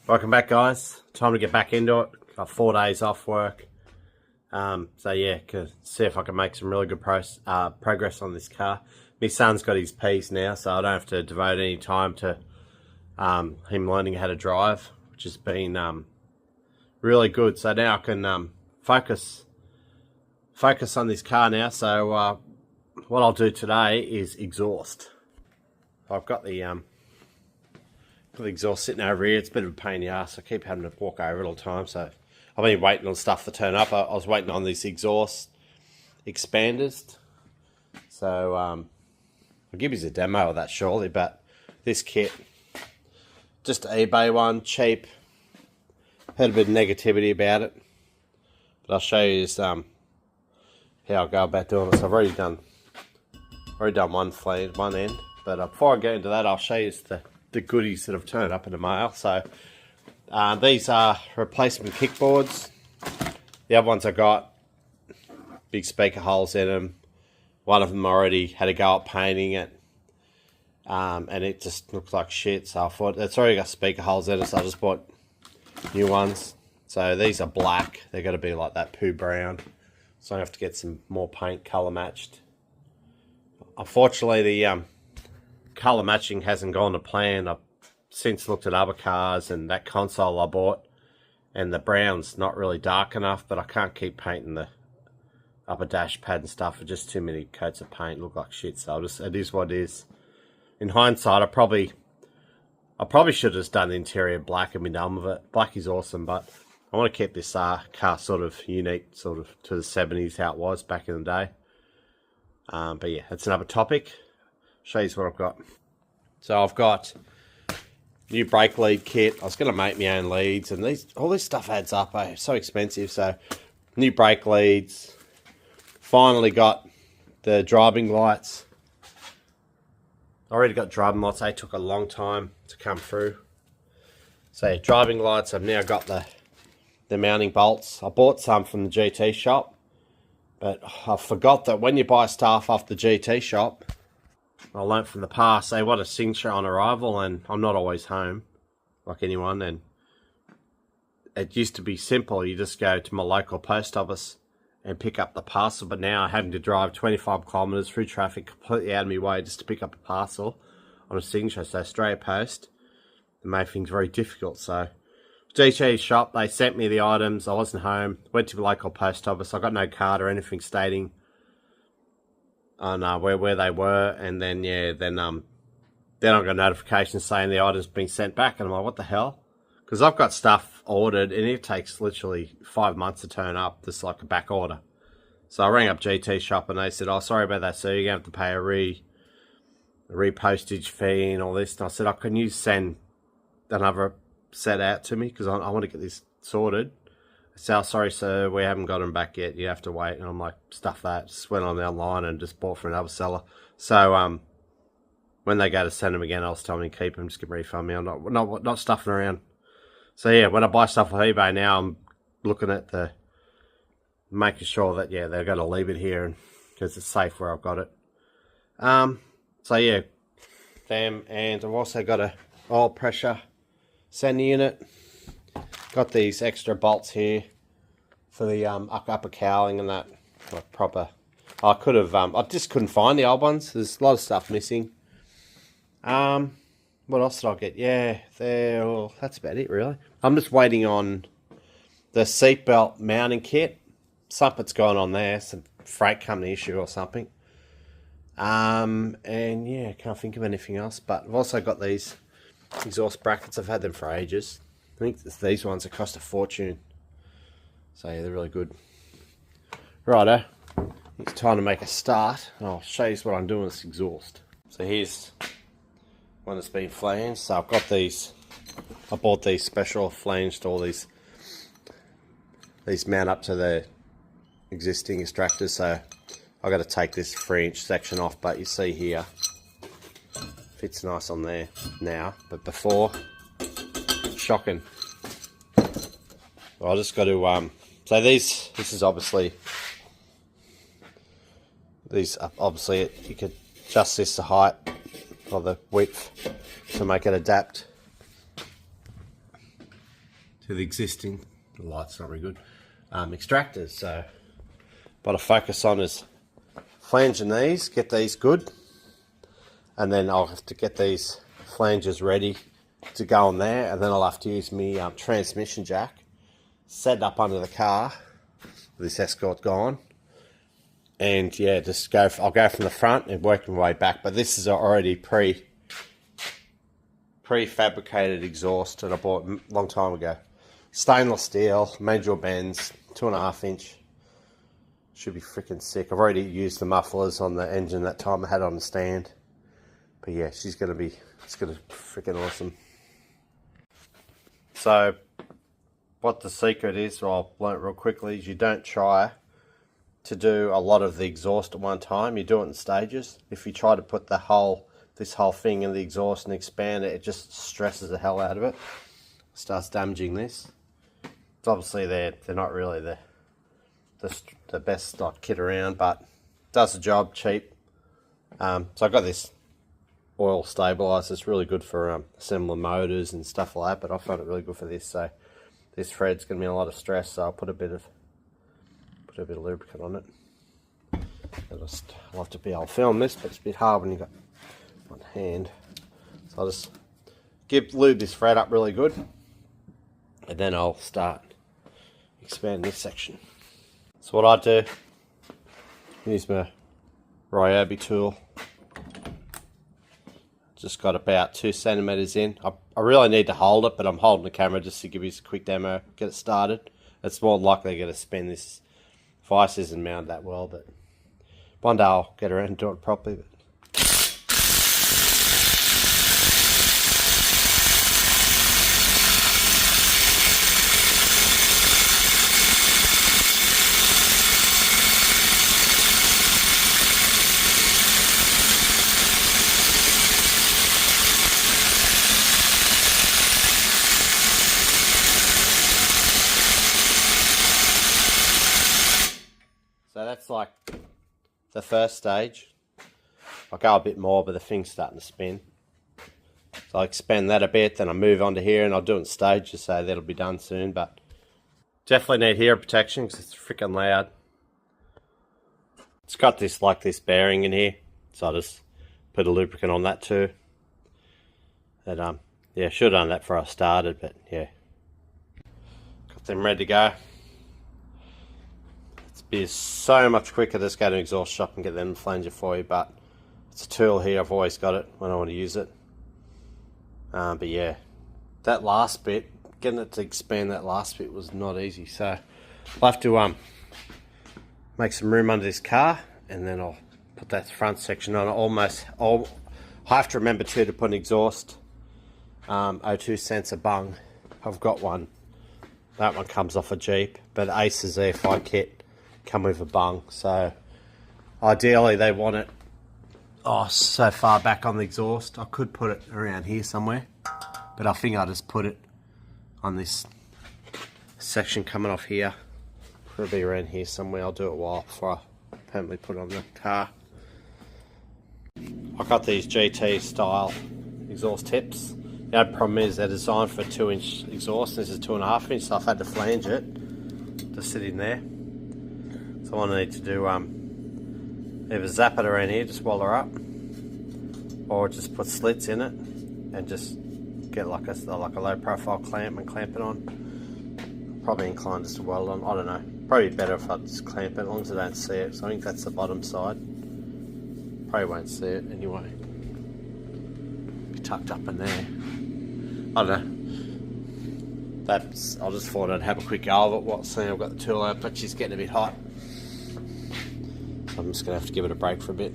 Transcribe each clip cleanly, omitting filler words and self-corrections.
Welcome back, guys. Time to get back into it. Got 4 days off work. So yeah, see if I can make some really good progress on this car. My son's got his P's now, so I don't have to devote any time to him learning how to drive, which has been really good. So now I can focus on this car now. So what I'll do today is exhaust. I've got the exhaust sitting over here. It's a bit of a pain in the ass. I keep having to walk over it all the time. So I've been waiting on stuff to turn up. I was waiting on these exhaust expanders. So I'll give you a demo of that shortly. But this kit, just an eBay one, cheap. Had a bit of negativity about it, but I'll show you this, how I go about doing it. So I've already done one end. But before I get into that, I'll show you the goodies that have turned up in the mail. So these are replacement kickboards. The other ones I got, big speaker holes in them. One of them already had to go up painting it, and it just looks like shit. So I thought, it's already got speaker holes in it, so I just bought new ones. So these are black. They're going to be like that poo brown. So I have to get some more paint color matched. Unfortunately, the color matching hasn't gone to plan. I've since looked at other cars, and that console I bought, and the brown's not really dark enough, but I can't keep painting the upper dash pad and stuff. It's just too many coats of paint, look like shit. So it is what it is. In hindsight, I probably should have just done the interior black and been done with it. Black is awesome, but I want to keep this car sort of unique, sort of to the 70s, how it was back in the day. But yeah, that's another topic. Show you what I've got. So I've got new brake lead kit. I was going to make my own leads, and all this stuff adds up. It's so expensive. So new brake leads. Finally got the driving lights. I already got driving lights. They took a long time to come through. So driving lights. I've now got the mounting bolts. I bought some from the GT shop, but I forgot that when you buy stuff off the GT shop, I learnt from the past, they want a signature on arrival, and I'm not always home, like anyone, and it used to be simple. You just go to my local post office and pick up the parcel, but now I'm having to drive 25 kilometres through traffic completely out of my way just to pick up a parcel on a signature. So Australia Post, it made things very difficult. So GT shop, they sent me the items. I wasn't home, went to the local post office. I got no card or anything stating on where they were, and then then I got a notification saying the item's been sent back, and I'm like, what the hell? Because I've got stuff ordered, and it takes literally 5 months to turn up, just like a back order. So I rang up GT shop, and they said, oh, sorry about that, sir, you're going to have to pay a re-postage fee and all this. And I said, oh, can you send another set out to me, because I want to get this sorted. I said, oh, sorry, sir, we haven't got them back yet. You have to wait. And I'm like, stuff that. Just went on the online and just bought from another seller. So when they go to send them again, I was telling them to keep them, just get refund me. I'm not stuffing around. So yeah, when I buy stuff off eBay now, I'm looking at making sure that they're going to leave it here because it's safe where I've got it. So yeah, and I've also got a oil pressure sensor unit. Got these extra bolts here for the upper cowling and that, like proper. I could have, I just couldn't find the old ones. There's a lot of stuff missing. What else did I get? Yeah, well, that's about it really. I'm just waiting on the seatbelt mounting kit. Something's going on there, some freight company issue or something. And yeah, can't think of anything else. But I've also got these exhaust brackets. I've had them for ages. I think it's these ones that cost a fortune. So yeah, they're really good. Righto, it's time to make a start. I'll show you what I'm doing with this exhaust. So here's one that's been flanged. So I've got these. I bought these special flanged. All these mount up to the existing extractors. So I've got to take this 3-inch section off. But you see here, fits nice on there now. But before, shocking. Well, I just got to so this is obviously you could adjust this the height or the width to make it adapt to the existing, the light's not very good, extractors. So what I focus on is flanging these, get these good, and then I'll have to get these flanges ready to go on there, and then I'll have to use my transmission jack, set it up under the car, with this Escort gone, and yeah, just go. I'll go from the front and work my way back. But this is already prefabricated exhaust that I bought a long time ago. Stainless steel, mandrel bends, 2.5 inch. Should be freaking sick. I've already used the mufflers on the engine that time I had on the stand. But yeah, it's gonna be freaking awesome. So what the secret is, or I'll learn it real quickly, is you don't try to do a lot of the exhaust at one time. You do it in stages. If you try to put this whole thing in the exhaust and expand it, it just stresses the hell out of it. Starts damaging this. It's obviously they're not really the best like kit around, but does the job, cheap. So I got this oil stabilizer. It's really good for assembling motors and stuff like that, but I found it really good for this. So this thread's going to be a lot of stress, so I'll put a bit of lubricant on it. I'll have to be able to film this, but it's a bit hard when you've got one hand. So I'll just lube this thread up really good, and then I'll start expanding this section. So what I do, use my Ryobi tool. Just got about 2 centimeters in. I really need to hold it, but I'm holding the camera just to give you a quick demo, get it started. It's more likely going to spin this vice isn't mounted that well, but one day I'll get around and do it properly. So that's like the first stage. I'll go a bit more, but the thing's starting to spin. So I expand that a bit, then I move on to here, and I'll do it in stages, so that'll be done soon. But definitely need heater protection because it's freaking loud. It's got this bearing in here, so I'll just put a lubricant on that too. And yeah, should have done that before I started, but yeah, got them ready to go. It's so much quicker to just go to an exhaust shop and get them to flange it for you, but it's a tool here. I've always got it when I want to use it. But yeah, that last bit, getting it to expand that last bit was not easy. So I'll have to make some room under this car, and then I'll put that front section on. I'll have to remember too to put an exhaust O2 sensor bung. I've got one. That one comes off a Jeep, but Ace's EFI kit come with a bung, so ideally they want it so far back on the exhaust. I could put it around here somewhere, but I think I'll just put it on this section coming off here. It'll be around here somewhere. I'll do it before I permanently put it on the car. I got these GT style exhaust tips. The only problem is they're designed for 2-inch exhaust. This is 2.5 inch, so I've had to flange it to sit in there. So what I need to do, either zap it around here, just wall her up, or just put slits in it and just get like a low profile clamp and clamp it on. Probably inclined just to weld on, I don't know. Probably better if I just clamp it, as long as I don't see it. So I think that's the bottom side. Probably won't see it anyway. Be tucked up in there. I don't know. I just thought I'd have a quick go of it. Seeing I've got the tool out, but she's getting a bit hot. I'm just going to have to give it a break for a bit.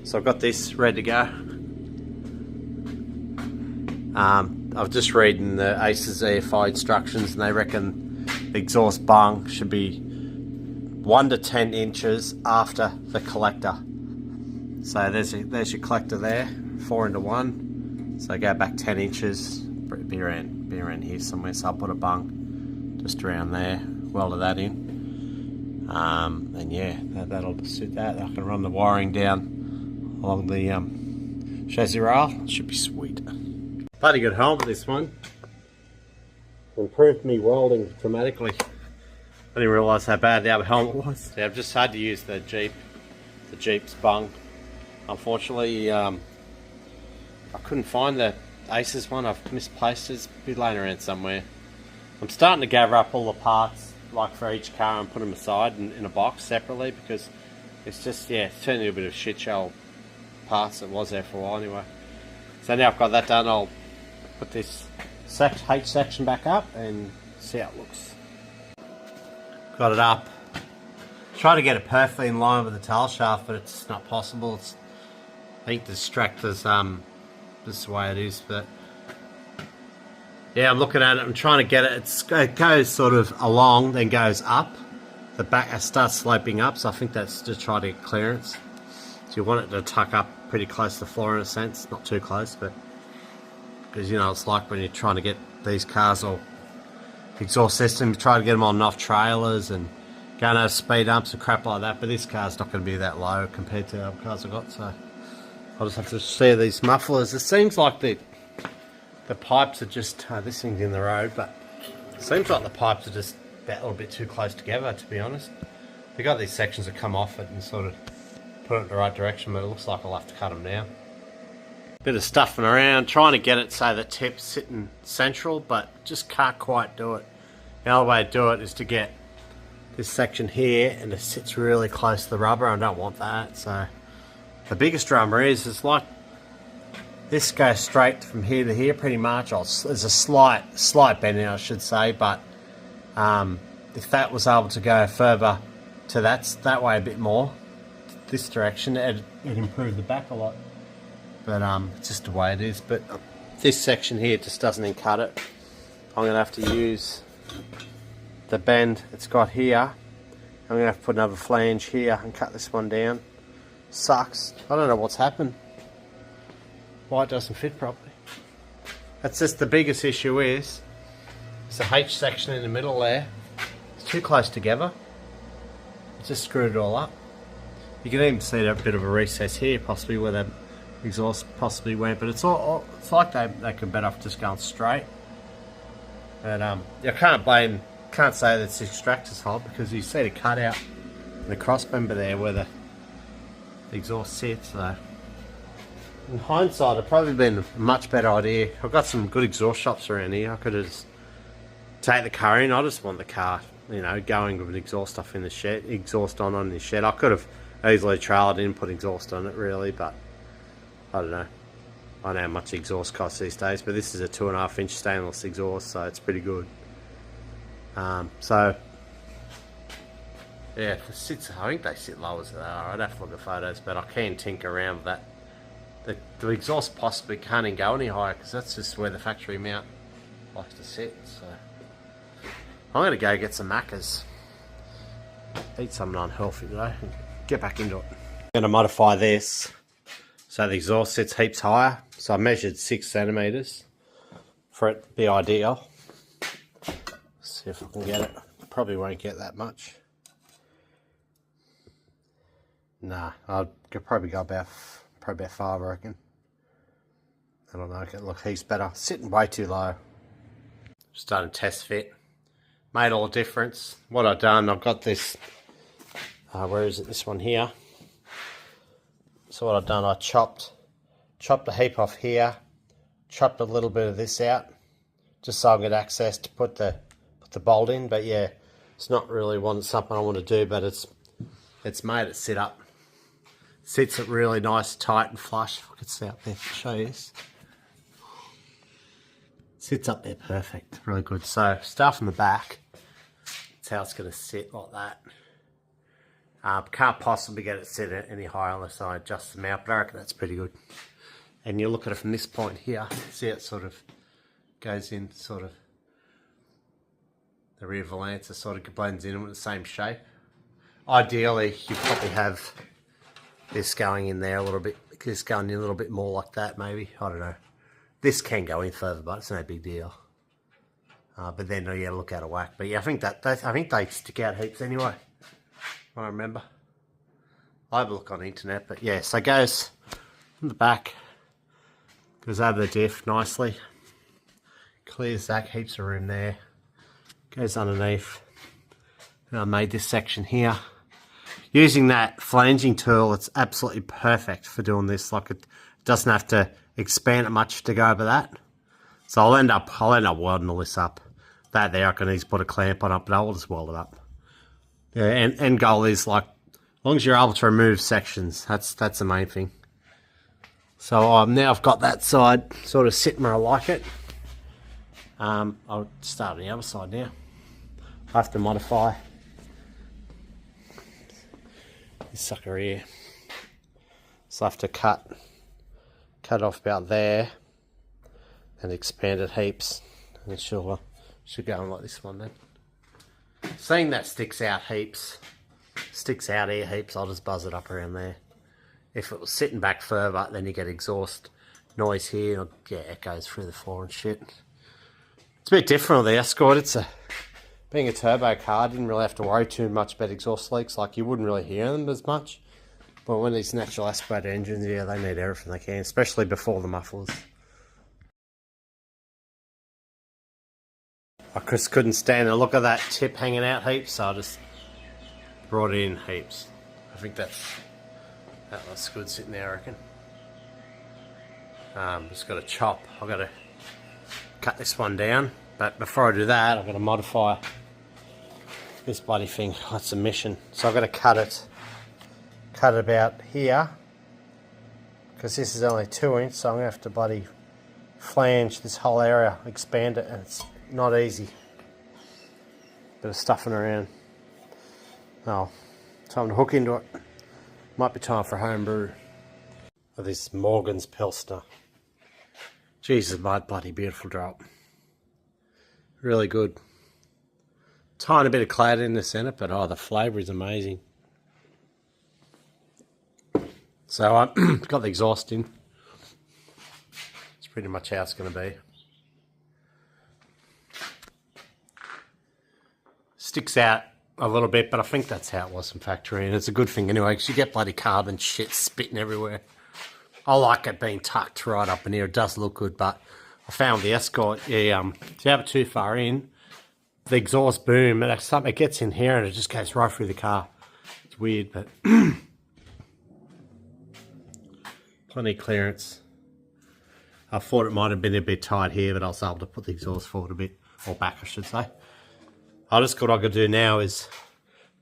So I've got this ready to go. I've just reading the Ace's EFI instructions, and they reckon the exhaust bung should be 1 to 10 inches after the collector. So there's your collector there, 4 into 1. So go back 10 inches, be around here somewhere. So I'll put a bung just around there, weld that in. And yeah, that'll suit that. I can run the wiring down along the chassis rail. It should be sweet. Bloody good helmet, this one. improved me welding dramatically. I didn't realise how bad the other helmet was. Yeah, I've just had to use the Jeep's bung. Unfortunately, I couldn't find the Aces one. I've misplaced it. It's been laying around somewhere. I'm starting to gather up all the parts, like for each car, and put them aside in a box separately, because it's just, yeah, it's turning into a bit of shit show parts. It was there for a while anyway. So now I've got that done, I'll put this H section back up and see how it looks. Got it up. Try to get it perfectly in line with the tail shaft, but it's not possible. I think the distractor's this is the way it is, but yeah, I'm looking at it. I'm trying to get it. It goes sort of along, then goes up. The back starts sloping up, so I think that's to try to get clearance. So you want it to tuck up pretty close to the floor in a sense, not too close, but because you know it's like when you're trying to get these cars or exhaust system, you try to get them on off trailers and going over speed bumps and crap like that. But this car's not going to be that low compared to the other cars I've got, so I'll just have to see these mufflers. It seems like the pipes are just, this thing's in the road, but it seems like the pipes are just a little bit too close together, to be honest. They've got these sections that come off it and sort of put it in the right direction, but it looks like I'll have to cut them now. Bit of stuffing around, trying to get it so the tip's sitting central, but just can't quite do it. The other way to do it is to get this section here and it sits really close to the rubber. I don't want that, so the biggest drama is like this goes straight from here to here pretty much. There's a slight bending, I should say, but if that was able to go further to that way a bit more, this direction, it'd improve the back a lot. But it's just the way it is. But this section here just doesn't cut it. I'm going to have to use the bend it's got here. I'm going to have to put another flange here and cut this one down. Sucks. I don't know what's happened. Why it doesn't fit properly. That's just the biggest issue is the H section in the middle there. It's too close together. It's just screwed it all up. You can even see a bit of a recess here, possibly where the exhaust possibly went, but it's like they could better off just going straight. And I can't say that's the extractor's fault, because you see the cutout in the cross member there where the exhaust sits. So in hindsight, it'd probably been a much better idea. I've got some good exhaust shops around here. I could have just take the car in. I just want the car, you know, going with exhaust stuff in the shed, exhaust on the shed. I could have easily trailed in, put exhaust on it really, but I don't know. I know how much exhaust costs these days, but this is a 2.5 inch stainless exhaust, so it's pretty good. So yeah, I think they sit low as they are. I'd have to look at photos, but I can tinker around with that. The exhaust possibly can't even go any higher, because that's just where the factory mount likes to sit. So I'm going to go get some Maccas, eat something unhealthy today, and get back into it. I'm going to modify this so the exhaust sits heaps higher. So I measured 6 centimeters for it to be ideal. Let's see if I can get it. Probably won't get that much. Nah, I'll probably go about 5, I reckon. I don't know, it look heaps better. Sitting way too low. Just done a test fit. Made all the difference. What I've done, I've got this, where is it? This one here. So what I've done, I chopped a heap off here, chopped a little bit of this out, just so I get access to put the bolt in. But yeah, it's not really something I want to do, but it's made it sit up. Sits it really nice, tight and flush. If I could see up there to show you this. Sits up there perfect, really good. So start from the back. That's how it's going to sit, like that. Can't possibly get it set any higher unless I adjust the mount, but I reckon that's pretty good. And you look at it from this point here, see it sort of goes in, sort of the rear valance sort of blends in with the same shape. Ideally, you probably have this going in there a little bit, this going in a little bit more like that maybe, I don't know. This can go in further, but it's no big deal. But then you gotta look out of whack. But yeah, I think they stick out heaps anyway. I remember. I have a look on the internet, but yeah, so it goes from the back, goes over the diff nicely, Clears that, heaps of room there. Goes underneath. And I made this section here. Using that flanging tool, it's absolutely perfect for doing this. Like, it doesn't have to expand it much to go over that. So I'll end up welding all this up. That there, I can easily put a clamp on it, but I'll just weld it up. Yeah, and end goal is, like, as long as you're able to remove sections, that's the main thing. So now I've got that side sort of sitting where I like it. I'll start on the other side now. I have to modify this sucker here. So I have to cut off about there and expand it heaps. And it should go on like this one then. Seeing that sticks out here heaps, I'll just buzz it up around there. If it was sitting back further, then you get exhaust noise here, and yeah, it goes through the floor and shit. It's a bit different with the Escort. Being a turbo car, I didn't really have to worry too much about exhaust leaks. Like, you wouldn't really hear them as much. But when these natural aspirated engines, yeah, they need everything they can, especially before the mufflers. I just couldn't stand the look of that tip hanging out heaps, so I just brought it in heaps. I think that looks good sitting there, I reckon. Just got to chop. I've got to cut this one down, but before I do that, I've got to modify this bloody thing. That's a mission. So I've got to cut it about here, because this is only 2 inch, so I'm going to have to bloody flange this whole area, expand it, and it's not easy. Bit of stuffing around. Oh, time to hook into it. Might be time for home brew. Of this Morgan's Pilsner. Jesus, my bloody beautiful drop. Really good. Tiny bit of cloudiness in it, but oh, the flavour is amazing. So I've got the exhaust in. It's pretty much how it's going to be. Sticks out a little bit, but I think that's how it was from factory, and it's a good thing anyway, because you get bloody carbon shit spitting everywhere. I like it being tucked right up in here. It does look good, but I found the Escort, if you have it too far in, the exhaust boom, it gets in here and it just goes right through the car. It's weird, but plenty of clearance. I thought it might have been a bit tight here, but I was able to put the exhaust forward a bit, or back I should say. I just what I could do now is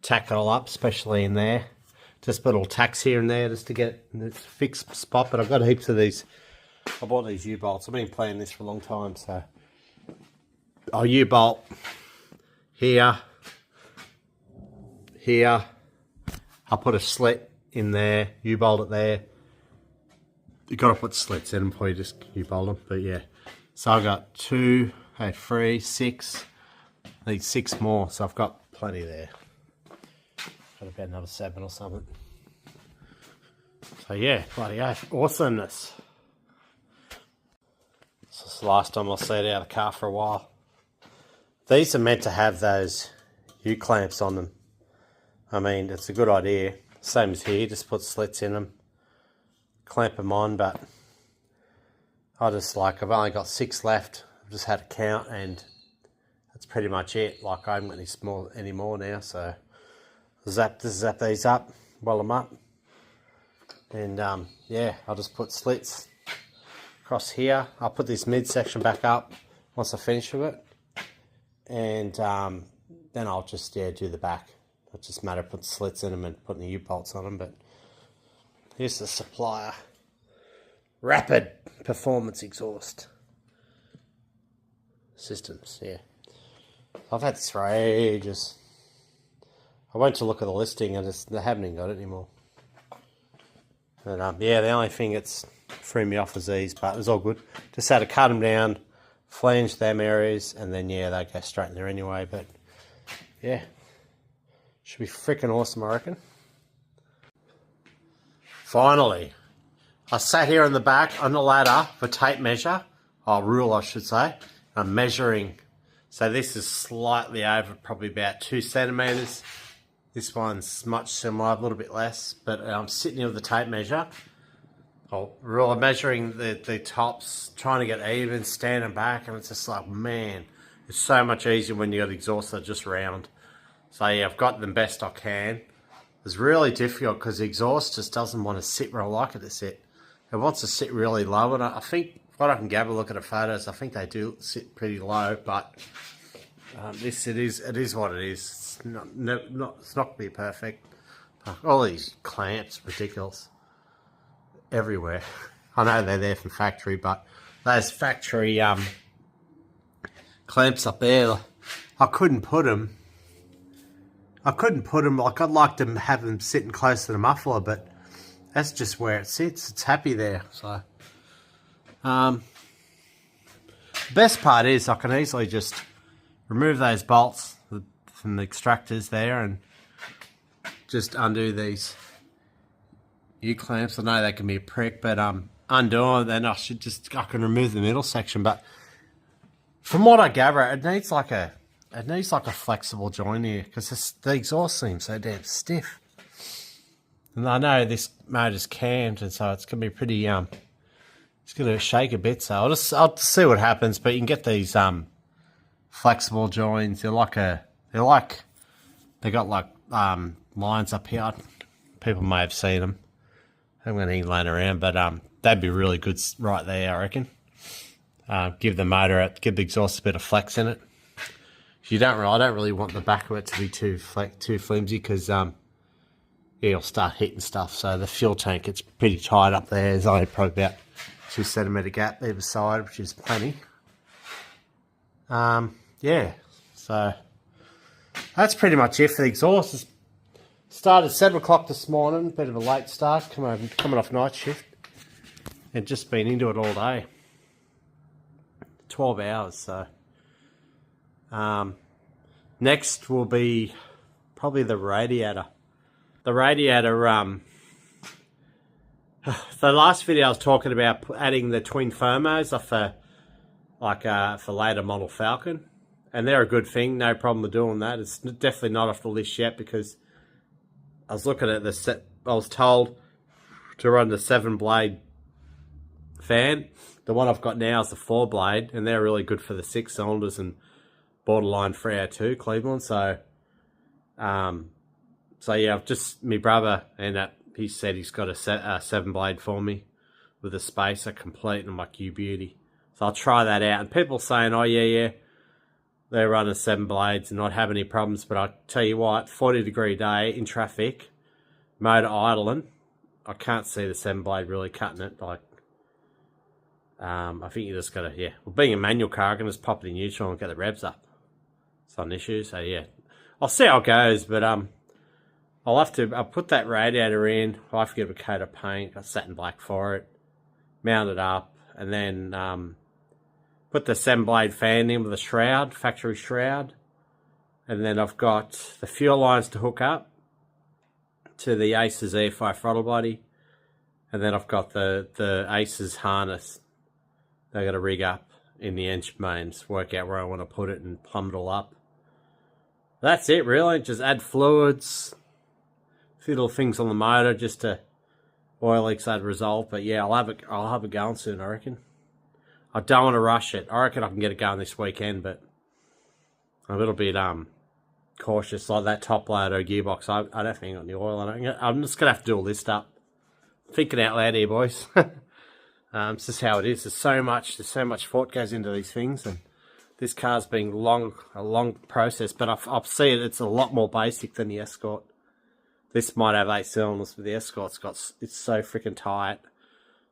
tack it all up, especially in there. Just put little tacks here and there just to get the fixed spot. But I've got heaps of these. I bought these U-bolts. I've been playing this for a long time, so I'll U-bolt here. I'll put a slit in there. U-bolt it there. You got to put slits in them before you just U-bolt them. But yeah, so I've got 2, 3, 6. I need 6 more, so I've got plenty there. Got about another 7 or something. So yeah, bloody awesomeness. This is the last time I'll see it out of the car for a while. These are meant to have those U-clamps on them. I mean, it's a good idea. Same as here, just put slits in them. Clamp them on, but I've only got 6 left. I've just had to count, and that's pretty much it. Like, I haven't got any more now, so zap these up, weld them up, and yeah, I'll just put slits across here. I'll put this midsection back up once I finish with it, and then I'll just do the back. It just matter of putting slits in them and putting the U-bolts on them. But here's the supplier Rapid Performance Exhaust Systems. Yeah, I've had this for ages. I went to look at the listing and they haven't even got it anymore. But yeah, the only thing that's threw me off was these, but it was all good. Just had to cut them down, flange them areas, and then yeah, they go straight in there anyway. But yeah, should be freaking awesome, I reckon. Finally, I sat here in the back on the ladder for tape measure, rule I should say. I'm measuring. So this is slightly over, probably about 2 centimeters. This one's much similar, a little bit less, but I'm sitting here with the tape measure, Really measuring the tops, trying to get even, standing back, and it's just like, man, it's so much easier when you got exhausts that are just round. So yeah, I've got them best I can. It's really difficult because the exhaust just doesn't want to sit where I like it to sit. It wants to sit really low, and I think what I can gather, look at the photos, I think they do sit pretty low, but it is what it is. It's not going to be perfect. All these clamps, ridiculous. Everywhere. I know they're there from factory, but those factory clamps up there, I couldn't put them. Like, I'd like to have them sitting close to the muffler, but that's just where it sits. It's happy there. So, best part is I can easily just remove those bolts from the extractors there and just undo these U-clamps. I know they can be a prick, but undo them, then I can remove the middle section. But from what I gather, it needs like a flexible joint here because the exhaust seems so damn stiff. And I know this motor's cammed, and so it's gonna be pretty it's gonna shake a bit. So I'll just see what happens. But you can get these flexible joints. They got like lines up here. People may have seen them. I'm going to laying around, but that'd be really good right there, I reckon. Give the exhaust a bit of flex in it. I don't really want the back of it to be too flimsy because it'll start hitting stuff. So the fuel tank gets pretty tight up there. There's only probably about 2 centimetre gap either side, which is plenty. Yeah, so that's pretty much it for the exhaust. Started 7 o'clock this morning, bit of a late start, coming off night shift, and just been into it all day. 12 hours, so. Next will be probably the radiator. The radiator, the last video I was talking about adding the twin thermos for later model Falcon, and they're a good thing, no problem with doing that. It's definitely not off the list yet because I was looking at I was told to run the 7-blade fan. The one I've got now is the 4-blade, and they're really good for the 6 cylinders and borderline 302 Cleveland. So, yeah, my brother, and he said he's got a 7-blade for me with a spacer complete, and I'm like, you beauty. So I'll try that out. And people saying, oh yeah, they're running 7 blades and not have any problems. But I tell you what, 40-degree day in traffic, motor idling, I can't see the 7-blade really cutting it. Like, I think you just gotta, well, being a manual car, I can just pop it in neutral and get the revs up. It's not an issue. So yeah, I'll see how it goes. But I'll put that radiator in. I'll have to give it a coat of paint. Got satin black for it. Mount it up, and then put the 7-blade fan in with a shroud, factory shroud. And then I've got the fuel lines to hook up to the Aces airfire throttle body. And then I've got the Aces harness. They've got to rig up in the engine mains, work out where I want to put it and plumb it all up. That's it really, just add fluids, a few little things on the motor just to oil leaks that resolve. But yeah, I'll have it going soon, I reckon. I don't want to rush it. I reckon I can get it going this weekend, but I'm a little bit cautious. Like that top loader gearbox, I don't think I got any oil on it. I'm just going to have to do a list up. Thinking out loud here, boys. It's just how it is. There's so much thought goes into these things, and this car's been a long process, but I've seen it's a lot more basic than the Escort. This might have 8 cylinders, but the Escort's it's so freaking tight.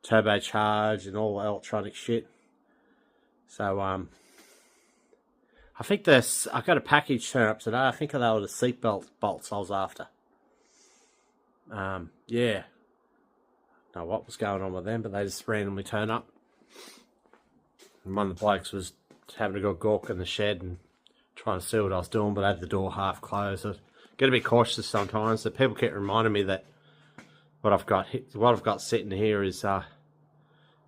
Turbocharged and all electronic shit. So, I think I got a package turn up today. I think they were the seatbelt bolts I was after. Yeah. Know what was going on with them, but they just randomly turn up. And one of the blokes was having to go gawk in the shed and trying to see what I was doing, but I had the door half closed. I get a bit cautious sometimes. So people keep reminding me that what I've got sitting here is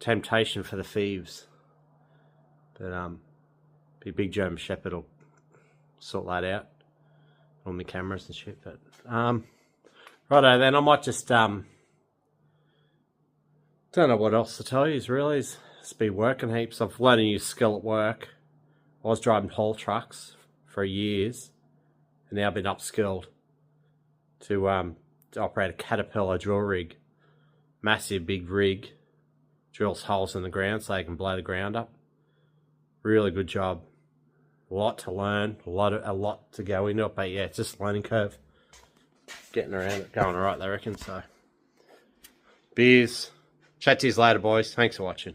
temptation for the thieves. But the big German Shepherd will sort that out on the cameras and shit. But righto then, I might just Don't know what else to tell you, really. Just been working heaps. I've learned a new skill at work. I was driving haul trucks for years, and now I've been upskilled to operate a Caterpillar drill rig. Massive big rig. Drills holes in the ground so they can blow the ground up. Really good job. A lot to learn, a lot to go into it, but yeah, it's just a learning curve. Getting around it, going alright, I reckon. So, beers. Chat to you later, boys. Thanks for watching.